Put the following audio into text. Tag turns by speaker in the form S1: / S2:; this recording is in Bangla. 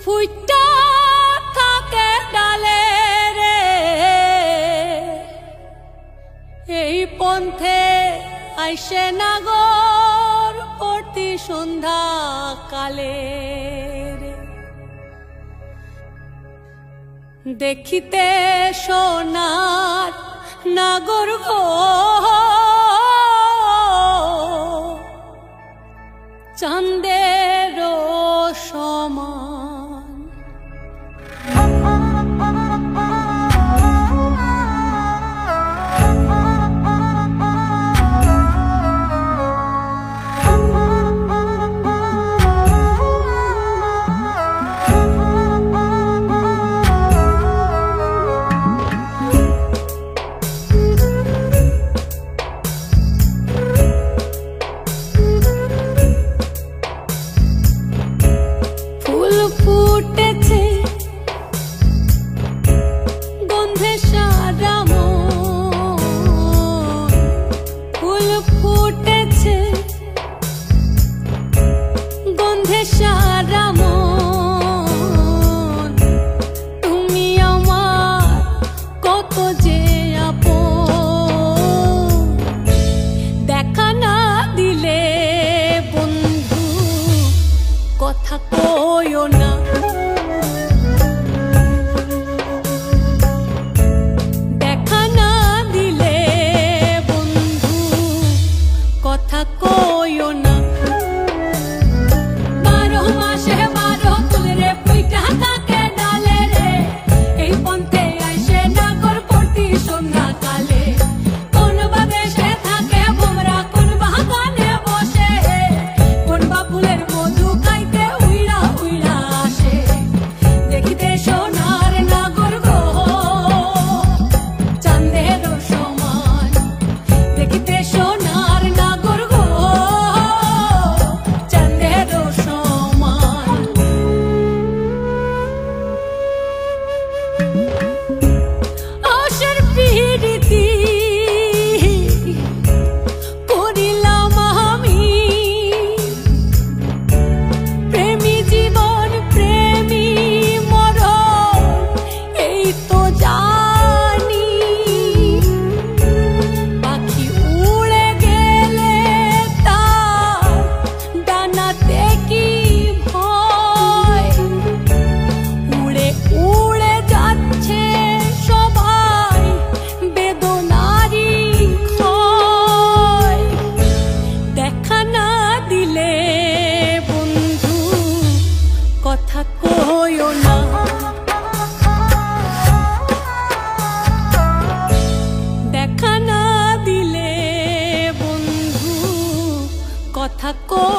S1: ফুইটা থাকে ডালে রে এই পন্থে আইসে নাগর প্রতি সন্ধ্যা কালে দেখিতে সোনার নাগর গো চাঁদের সমান ফুটেছে গন্ধে সারা মন ফুল ফুটেছে গন্ধে সারা মন তুমি আমার কত যে আপন দেখা না দিলে বন্ধু কথা কইও না দেখা না দিলে বন্ধু কথা কইও না 12 মাসে 12 ফুল রে ফুইটা থাকে ডালে রে এই পন্থে আইসে নাগর প্রতি সন্ধ্যা কালে কোন বা দেশে থাকে ভোমরা কোন বাগানে বসে কোন বা ফুলের মধু খাইতে উইড়া উইড়া আসে দেখিতে সোনার নাগর গো চাঁদের সমান দেখিতে সোনার নাগর গো চাঁদের সমান আশার পিরিতি করিলাম আমি প্রেমী জীবন প্রেমী মরণ এই তো জানি পাখি উড়ে গেলে তার ডানাতে কি ভয় উড়ে উড়ে যাচ্ছে সবাই বেদনারি ক্ষয় দেখা না দিলে বন্ধু কথা কইও না দেখা না দিলে বন্ধু কথা কইও